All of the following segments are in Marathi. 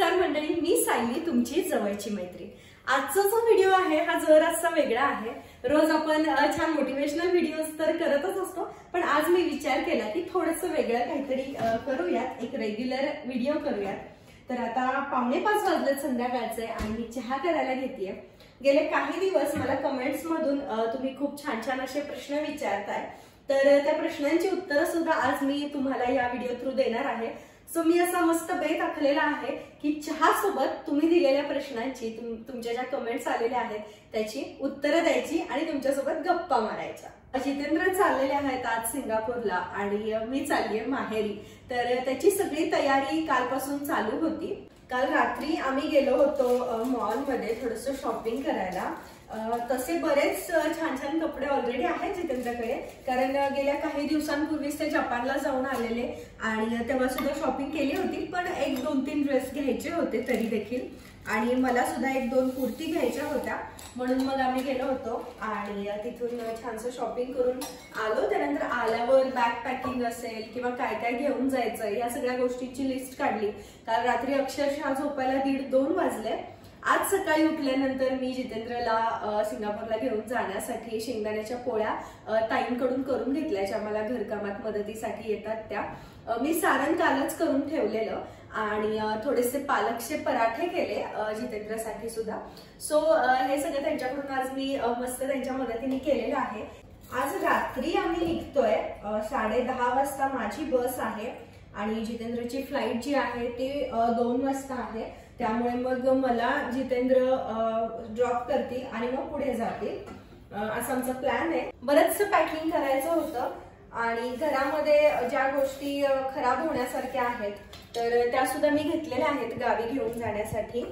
नमस्कार मंडळी, मी सायली, तुमची जवळची मैत्रीण। आजचा जो व्हिडिओ आहे हा जरासा वेगळा आहे। रोज आपण छान मोटिवेशनल व्हिडिओज तर करतच असतो, पण आज मी विचार केला की थोडंसं वेगळं काहीतरी करूयात, एक रेग्युलर व्हिडिओ करूयात। तर आता 4:45 वाजले संध्याकाळचे आणि मी चहा करायला घेतेय। गेले काही दिवस मला कमेंट्स मधून तुम्ही खूप छान छान असे प्रश्न विचारताय, तर त्या प्रश्नांची उत्तरं सुद्धा आज मी तुम्हाला या व्हिडिओ थ्रू देणार आहे। सो मी असा मस्त बेत आखलेला आहे की चहा सोबत तुम्ही दिलेल्या प्रश्नांची, तुमच्या ज्या कमेंट्स आलेल्या आहेत त्याची उत्तरं द्यायची आणि तुमच्यासोबत गप्पा मारायच्या। जितेंद्र चाललेले आहेत आज सिंगापूरला आणि मी चाललीये माहेरी, तर त्याची सगळी तयारी कालपासून चालू होती। काल रात्री आम्ही गेलो होतो मॉलमध्ये थोडंसं शॉपिंग करायला। तसे बरेच छान छान कपडे ऑलरेडी आहेत जितेंद्रकडे, कारण गेल्या काही दिवसांपूर्वीच ते जपानला जाऊन आलेले आणि तेव्हा सुद्धा शॉपिंग केली होती, पण 1-2-3 ड्रेस घ्यायचे होते तरी देखील, आणि मला सुद्धा 1-2 कुर्ती घ्यायच्या होत्या, म्हणून मग आम्ही गेलो होतो आणि तिथून छानसं शॉपिंग करून आलो। त्यानंतर आल्यावर बॅग पॅकिंग असेल किंवा काय काय घेऊन जायचं या सगळ्या गोष्टींची लिस्ट काढली। काल रात्री अक्षरशः झोपायला 1:30-2 वाजले। आज सकाळी उठल्यानंतर मी जितेंद्रला सिंगापूरला घेऊन जाण्यासाठी शेंगदाण्याच्या पोळ्या ताईंकडून करून घेतल्या, ज्या मला घरकामात मदतीसाठी येतात त्या। मी सारण कालच करून ठेवलेलं आणि थोडेसे पालकचे पराठे केले जितेंद्रसाठी सुद्धा। सो हे सगळं त्यांच्याकडून आज मी मस्त त्यांच्या मदतीने केलेलं आहे। आज रात्री आम्ही निघतोय 10:30 वाजता माझी बस आहे आणि जितेंद्रची फ्लाईट जी आहे ती 2 वाजता आहे, त्यामुळे मग मला जितेंद्र ड्रॉप करतील आणि मग पुढे जातील असा आमचा प्लॅन आहे। बरंचसं पॅकिंग करायचं होतं आणि घरामध्ये ज्या गोष्टी खराब होण्यासारख्या आहेत तर त्या सुद्धा मी घेतलेल्या आहेत गावी घेऊन जाण्यासाठी।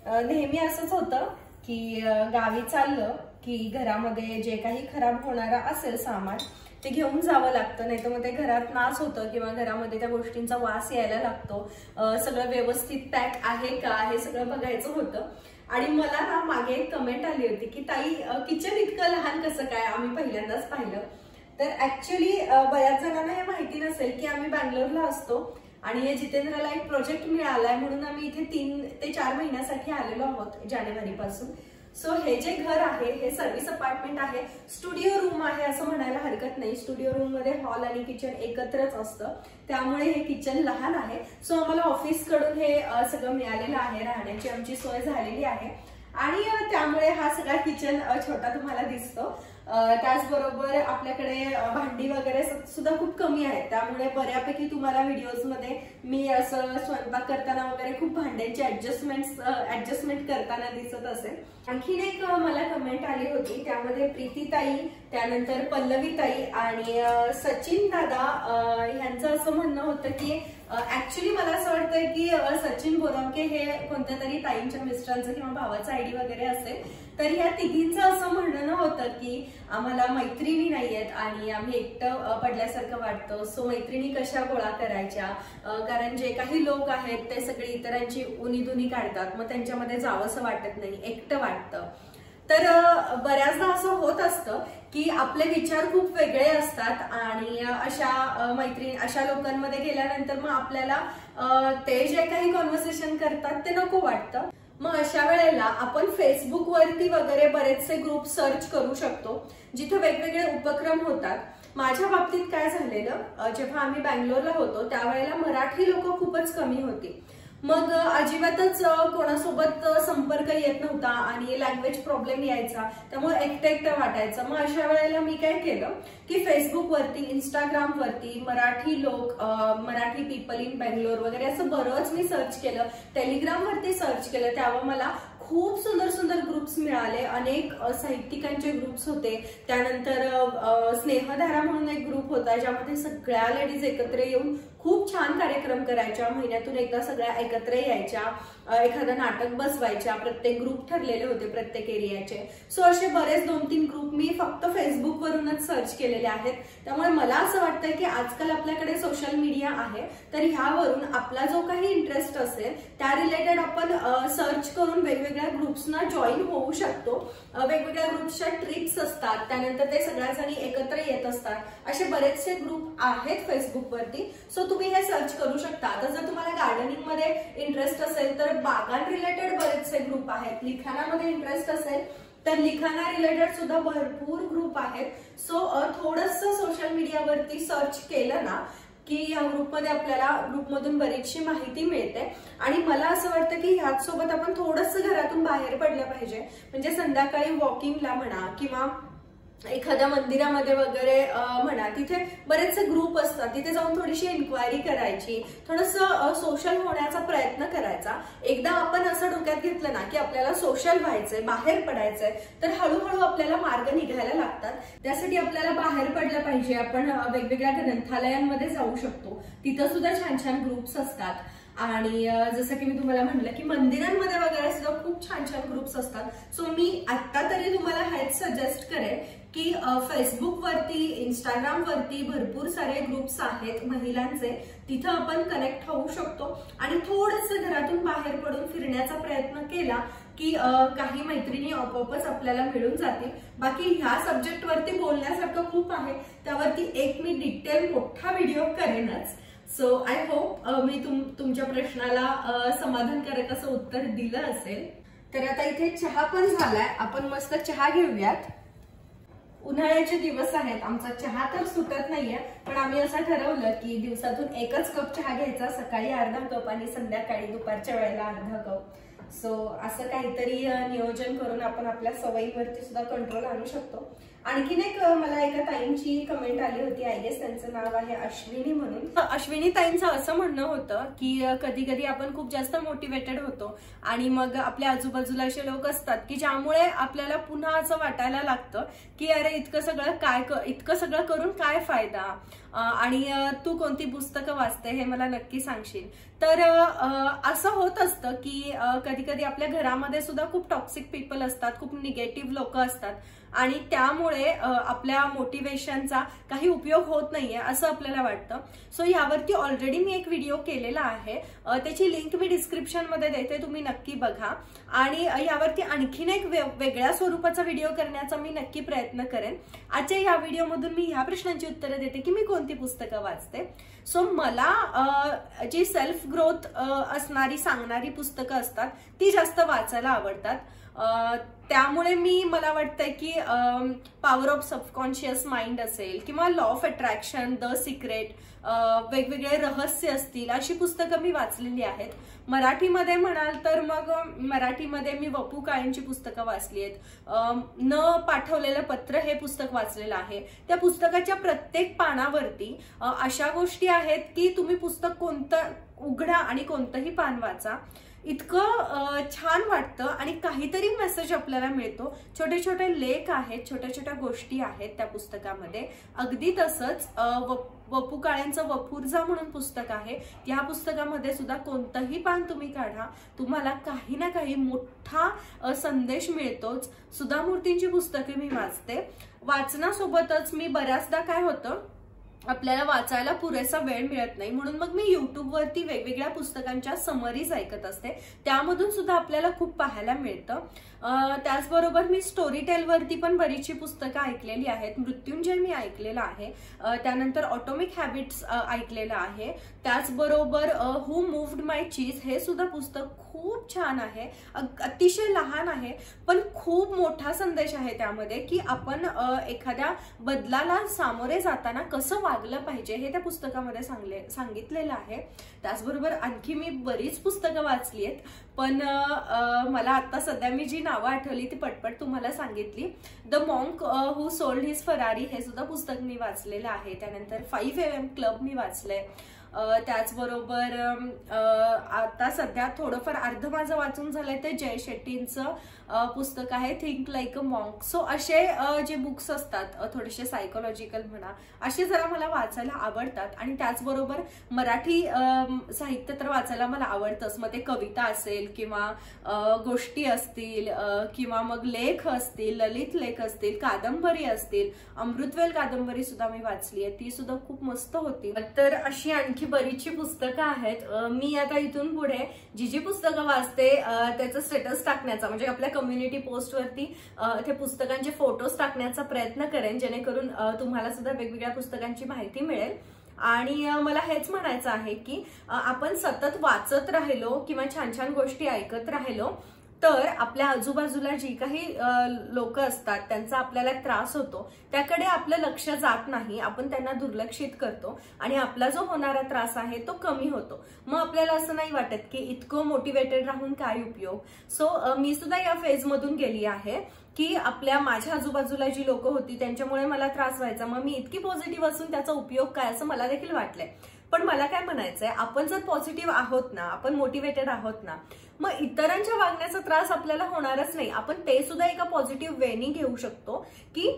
नेहमी असंच होतं की गावी चाललं की घरामध्ये जे काही खराब होणारा असेल सामान ते घेऊन जावं लागतं, नाही तर मग ते घरात नास होतं किंवा घरामध्ये त्या गोष्टींचा वास यायला लागतो। सगळं व्यवस्थित पॅक आहे का हे सगळं बघायचं होतं। आणि मला ना मागे एक कमेंट आली होती की ताई किचन इतकं लहान कसं काय, आम्ही पहिल्यांदाच पाहिलं। तर ऍक्च्युली बऱ्याच जणांना हे माहिती नसेल की आम्ही बँगलोरला असतो आणि जितेंद्रला एक प्रोजेक्ट मिळालाय म्हणून आम्ही इथे 3 ते 4 महिन्यासाठी आलेलो आहोत जानेवारी पासून। सो हे जे घर आहे हे सर्व्हिस अपार्टमेंट आहे, स्टुडिओ रूम आहे असं म्हणायला हरकत नाही। स्टुडिओ रूम मध्ये हॉल आणि किचन एकत्रच असतं, त्यामुळे हे किचन लहान आहे। सो आम्हाला ऑफिस कडून हे सगळं मिळालेलं आहे, राहण्याची आमची सोय झालेली आहे आणि त्यामुळे हा सगळा किचन छोटा तुम्हाला दिसतो। त्याचबरोबर आपल्याकडे भांडी वगैरे सुद्धा खूप कमी आहेत, त्यामुळे बऱ्यापैकी तुम्हाला व्हिडिओज मध्ये मी असं स्वयंपाक करताना वगैरे खूप भांड्यांची ऍडजस्टमेंट करताना दिसत असेल। आणखीन एक मला कमेंट आली होती, त्यामध्ये प्रीती ताई, त्यानंतर पल्लवी ताई आणि सचिन दादा यांचं असं म्हणणं होतं की ऍक्च्युली मला असं वाटतं की सचिन बोरावके हे कोणत्या तरी ताईंच्या मिस्टरांचं किंवा भावाचं आयडी वगैरे असेल, तर या तिघींचं असं म्हणणं होतं की आम्हाला मैत्रिणी नाहीयेत आणि आम्ही एकटं पडल्यासारखं वाटतं। सो मैत्रिणी कशा गोळा करायच्या, कारण जे काही लोक आहेत ते सगळे इतरांची उणीधुनी काढतात, मग त्यांच्यामध्ये जावंसं वाटत नाही, एकटं वाटतं। तर बऱ्याचदा असं होत असतं की आपले विचार खूप वेगळे असतात आणि अशा लोकांमध्ये गेल्यानंतर मग आपल्याला ते जे काही कॉन्व्हर्सेशन करतात ते नको वाटतं। मग अशा वेळेला आपण फेसबुक वरती वगैरे बरेचसे ग्रुप सर्च करू शकतो जिथे वेगवेगळे उपक्रम होतात। माझ्या बाबतीत काय झालेलं, जेव्हा आम्ही बँगलोरला होतो त्यावेळेला मराठी लोक खूपच कमी होती, मग अजिबातच कोणासोबत संपर्क येत नव्हता आणि लँग्वेज प्रॉब्लेम यायचा, त्यामुळे एकटं वाटायचं। मग अशा वेळेला मी काय केलं की फेसबुक वरती, इंस्टाग्राम वरती मराठी लोक, मराठी पीपल इन बेंगलोर वगैरे असं बरंच मी सर्च केलं। टेलिग्राम वरती सर्च केलं, त्यावर मला खूप सुंदर सुंदर ग्रुप्स मिळाले, अनेक साहित्यिकांचे ग्रुप्स होते। त्यानंतर स्नेहधारा म्हणून एक ग्रुप होता ज्यामध्ये सगळ्या लेडीज एकत्र येऊन खूप छान कार्यक्रम करायच्या, महिन्यातून एकदा सगळ्या एकत्र यायच्या, एखादं नाटक बसवायच्या, प्रत्येक ग्रुप ठरलेले होते प्रत्येक एरियाचे। सो असे बरेच 2-3 ग्रुप मी फक्त फेसबुक वरूनच सर्च केलेले आहेत। त्यामुळे मला असं वाटतंय की आजकाल आपल्याकडे सोशल मीडिया आहे, तर ह्यावरून आपला जो काही इंटरेस्ट असेल त्या रिलेटेड आपण सर्च करून वेगवेगळ्या ग्रुप्सना जॉईन होऊ शकतो. वेगवेगळ्या ग्रुप्सच्या ट्रिप्स असतात, त्यानंतर ते सगळ्या जणी एकत्र येत असतात. असे बरेचसे ग्रुप आहेत फेसबुकवरती. सो तुम्ही हे सर्च करू शकता. आता जर तुम्हाला गार्डनिंग मध्ये इंटरेस्ट असेल तर बागां रिलेटेड बरेचसे ग्रुप आहेत. लिखाणामध्ये इंटरेस्ट असेल तर लिखाणा रिलेटेड सुद्धा भरपूर ग्रुप आहेत. सो थोडंसं सोशल मीडियावरती सर्च केलं ना की या ग्रुपमध्ये आपल्याला ग्रुपमधून बरीचशी माहिती मिळते. आणि मला असं वाटतं की ह्याच सोबत आपण थोडंसं घरातून बाहेर पडलं पाहिजे. म्हणजे संध्याकाळी वॉकिंगला म्हणा किंवा एखाद्या मंदिरामध्ये वगैरे म्हणा, तिथे बरेचसे ग्रुप असतात. तिथे जाऊन थोडीशी इन्क्वायरी करायची, थोडंसं सोशल होण्याचा प्रयत्न करायचा. एकदा आपण असं डोक्यात घेतलं ना की आपल्याला सोशल व्हायचंय, बाहेर पडायचंय, तर हळूहळू आपल्याला मार्ग निघायला लागतात. त्यासाठी आपल्याला बाहेर पडलं पाहिजे. आपण वेगवेगळ्या ग्रंथालयांमध्ये जाऊ शकतो. तिथं सुद्धा छान छान ग्रुप्स असतात. आणि जसं की मी तुम्हाला म्हटलं की मंदिरांमध्ये वगैरे सुद्धा खूप छान छान ग्रुप्स असतात. सो मी आता तरी तुम्हाला हेच सजेस्ट करेन की फेसबुकवरती, इंस्टाग्रामवरती भरपूर सारे ग्रुप्स आहेत महिलांचे. तिथं आपण कनेक्ट होऊ शकतो आणि थोडंसं घरातून बाहेर पडून फिरण्याचा प्रयत्न केला की काही मैत्रिणी आपोआपच आपल्याला मिळून जातील. बाकी ह्या सब्जेक्टवरती बोलण्यासारखं खूप आहे. त्यावरती एक मी डिटेल मोठा व्हिडिओ करेनच. सो आय होप मी तुमच्या प्रश्नाला समाधानकारक असं उत्तर दिलं असेल. तर आता इथे चहा पण झालाय. आपण मस्त चहा घेऊयात. उन्हाळ्याचे दिवस आहेत. आमचा चहा तर सुटत नाहीये, पण आम्ही असं ठरवलं की दिवसातून एकच कप चहा घ्यायचा. सकाळी अर्धा कप आणि संध्याकाळी दुपारच्या वेळेला अर्धा कप. सो असं काहीतरी नियोजन करून आपण आपल्या सवयीवरती सुद्धा कंट्रोल आणू शकतो. आणखीन एक मला एका ताईंची कमेंट आली होती. आय गेस त्यांचं नाव आहे अश्विनी म्हणून. अश्विनी ताईंचं असं म्हणणं होतं की कधी कधी आपण खूप जास्त मोटिवेटेड होतो आणि मग आपल्या आजूबाजूला असे लोक असतात की ज्यामुळे आपल्याला पुन्हा असं वाटायला लागतं की अरे इतकं सगळं करून काय फायदा, आणि तू कोणती पुस्तकं वाचते हे मला नक्की सांगशील. तर असं होत असतं की कधी कधी आपल्या घरामध्ये सुद्धा खूप टॉक्सिक पीपल असतात, खूप निगेटिव्ह लोक असतात आणि त्यामुळे आपल्या मोटिवेशनचा काही उपयोग होत नाहीये असं आपल्याला वाटतं. सो यावरती ऑलरेडी मी एक व्हिडिओ केलेला आहे. त्याची लिंक मी डिस्क्रिप्शन मध्ये देते, तुम्ही नक्की बघा. आणि यावरती आणखीन एक वेगळ्या स्वरूपाचा व्हिडिओ करण्याचा मी नक्की प्रयत्न करेन. आजच्या या व्हिडिओमधून मी ह्या प्रश्नांची उत्तरं देते की मी कोणती पुस्तकं वाचते. सो मला जी सेल्फ ग्रोथ असणारी सांगणारी पुस्तकं असतात ती जास्त वाचायला आवडतात. त्यामुळे मला वाटतंय की पॉवर ऑफ सबकॉन्शियस माइंड असेल किंवा law of attraction, the secret, वेगवेगळे रहस्य असतील अशी पुस्तकं मी वाचलेली आहेत. मराठीमध्ये म्हणाल तर मग मराठीमध्ये मी वपू काळेंची पुस्तकं वाचली आहेत. न पाठवलेलं पत्र हे पुस्तक वाचलेलं आहे. त्या पुस्तकाच्या प्रत्येक पानावरती अशा गोष्टी आहेत की तुम्ही पुस्तक कोणतं उघडा आणि कोणतंही पान वाचा, इतकं छान वाटतं आणि काहीतरी मेसेज आपल्याला मिळतो. छोटे छोटे लेख आहेत, छोट्या छोट्या गोष्टी आहेत त्या पुस्तकामध्ये. अगदी तसंच वपू काळेंचं वपुर्झा म्हणून पुस्तक आहे. या पुस्तकामध्ये सुद्धा कोणतंही पान तुम्ही काढा, तुम्हाला काही ना काही मोठा संदेश मिळतोच. सुधा मूर्तींची पुस्तके मी वाचते. वाचनासोबतच मी बऱ्याचदा काय होतं, आपल्याला वाचायला पुरेसा वेळ मिळत नाही म्हणून मग मी युट्यूबवरती वेगवेगळ्या पुस्तकांच्या समरीज ऐकत असते. त्यामधून सुद्धा आपल्याला खूप पाहायला मिळतं. त्याचबरोबर मी स्टोरी टेलवरती पण बरीचशी पुस्तकं ऐकलेली आहेत. मृत्युंजय मी ऐकलेलं आहे. त्यानंतर ऑटोमिक हॅबिट्स ऐकलेलं आहे. त्याचबरोबर हू मूव्ड माय चीज हे सुद्धा पुस्तक खूप छान आहे. अतिशय लहान आहे पण खूप मोठा संदेश आहे त्यामध्ये की आपण एखाद्या बदलाला सामोरे जाताना कसं वागलं पाहिजे हे त्या पुस्तकामध्ये सांगितलेलं आहे. त्याचबरोबर आणखी मी बरीच पुस्तकं वाचली आहेत, पण मला आता सध्या मी जी नावं आठवली ती पटपट तुम्हाला सांगितली. The monk who sold his Ferrari हे सुद्धा पुस्तक मी वाचलेलं आहे. त्यानंतर 5 AM क्लब मी वाचलंय. त्याचबरोबर आता सध्या थोडंफार अर्ध माझं वाचून झालंय ते जय शेट्टींचं पुस्तक आहे think like a monk. So असे जे बुक्स असतात थोडेसे सायकोलॉजिकल म्हणा, असे जरा मला वाचायला आवडतात. आणि त्याचबरोबर मराठी साहित्य तर वाचायला मला आवडतंच. मग ते कविता असेल किंवा गोष्टी असतील किंवा मग लेख असतील, ललित लेख असतील, कादंबरी असतील. अमृतवेल कादंबरी सुद्धा मी वाचली आहे, ती सुद्धा खूप मस्त होती. तर अशी आणखी बरीचशी पुस्तकं आहेत. मी आता इथून पुढे जी पुस्तकं वाचते त्याचं स्टेटस टाकण्याचा, म्हणजे आपल्या कम्युनिटी पोस्टवरती ते पुस्तकांचे फोटोज टाकण्याचा प्रयत्न करेन, जेणेकरून तुम्हाला सुद्धा वेगवेगळ्या पुस्तकांची माहिती मिळेल. आणि मला हेच म्हणायचं आहे की आपण सतत वाचत राहिलो किंवा छान छान गोष्टी ऐकत राहिलो तर आपल्या आजूबाजूला जी काही लोक असतात त्यांचा आपल्याला त्रास होतो त्याकडे आपलं लक्ष जात नाही, आपण त्यांना दुर्लक्षित करतो आणि आपला जो होणारा त्रास आहे तो कमी होतो. मग आपल्याला असं नाही वाटत की इतकं मोटिवेटेड राहून काय उपयोग. सो मी सुद्धा या फेजमधून गेली आहे की माझ्या आजूबाजूला जी लोक होती त्यांच्यामुळे मला त्रास व्हायचा, मग मी इतकी पॉझिटिव्ह असून त्याचा उपयोग काय असं मला देखील वाटलंय. पण मला काय म्हणायचंय, आपण जर पॉझिटिव्ह आहोत ना, आपण मोटिवेटेड आहोत ना, मग इतरांच्या वागण्याचा त्रास आपल्याला होणारच नाही. आपण ते सुद्धा एका पॉझिटिव्ह वेनी घेऊ शकतो की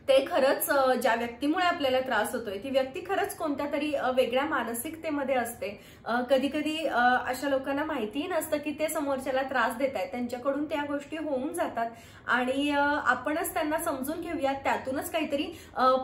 ते खरंच ज्या व्यक्तीमुळे आपल्याला त्रास होतोय ती व्यक्ती खरंच कोणत्या तरी वेगळ्या मानसिकतेमध्ये असते. कधी कधी अशा लोकांना माहितीही नसतं की ते समोरच्याला त्रास देत आहेत, त्यांच्याकडून त्या गोष्टी होऊन जातात आणि आपणच त्यांना समजून घेऊयात, त्यातूनच काहीतरी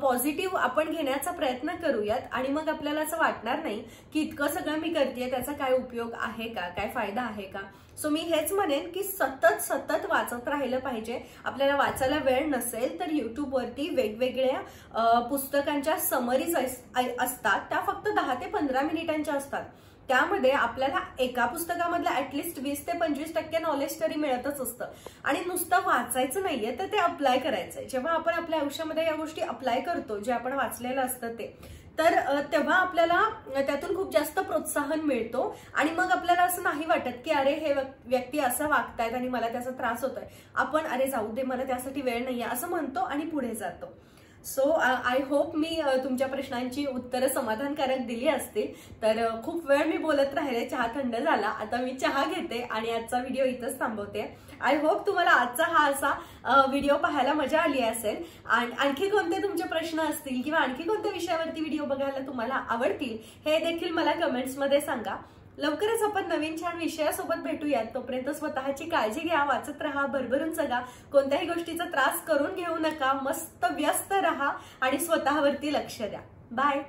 पॉझिटिव्ह आपण घेण्याचा प्रयत्न करूयात आणि मग आपल्याला असं वाटणार नाही की इतकं सगळं मी करतेय त्याचा काय उपयोग आहे का, काय फायदा आहे का. सो मी हेच म्हणेन की सतत सतत वाचत राहिलं पाहिजे. आपल्याला वाचायला वेळ नसेल तर युट्यूबवरती वेगवेगळ्या पुस्तकांच्या समरीज असतात, त्या फक्त 10 ते 15 मिनिटांच्या असतात. त्यामध्ये आपल्याला एका पुस्तकामधलं ऍटलिस्ट 20 ते 25% नॉलेज तरी मिळतच असतं. आणि नुसतं वाचायचं नाहीये तर ते अप्लाय करायचंय. जेव्हा आपण आपल्या आयुष्यामध्ये या गोष्टी अप्लाय करतो जे आपण वाचलेलं असतं ते, तर तेव्हा आपल्याला त्यातून खूप जास्त प्रोत्साहन मिळतो आणि मग आपल्याला असं नाही वाटत की अरे हे व्यक्ती असं वागतायत आणि मला त्याचा त्रास होतोय, आपण अरे जाऊ दे मला त्यासाठी वेळ नाहीये असं म्हणतो आणि पुढे जातो. सो आय होप मी तुमच्या प्रश्नांची उत्तरं समाधानकारक दिली असतील. तर खूप वेळ मी बोलत राहिले, चहा थंड झाला, आता मी चहा घेते आणि आजचा व्हिडिओ इथंच थांबवते. आय होप तुम्हाला आजचा हा असा व्हिडिओ पाहायला मजा आली असेल. आणि आणखी कोणते तुमचे प्रश्न असतील किंवा आणखी कोणत्या विषयावरती व्हिडिओ बघायला तुम्हाला आवडतील हे देखील मला कमेंट्समध्ये सांगा. लवकरच आपण नवीन छान विषयासोबत भेटूयात. तोपर्यंत स्वतःची काळजी घ्या, वाचत राहा, भरभरून जगा, कोणत्याही गोष्टीचा त्रास करून घेऊ नका, मस्त व्यस्त राहा आणि स्वतःवरती लक्ष द्या. बाय.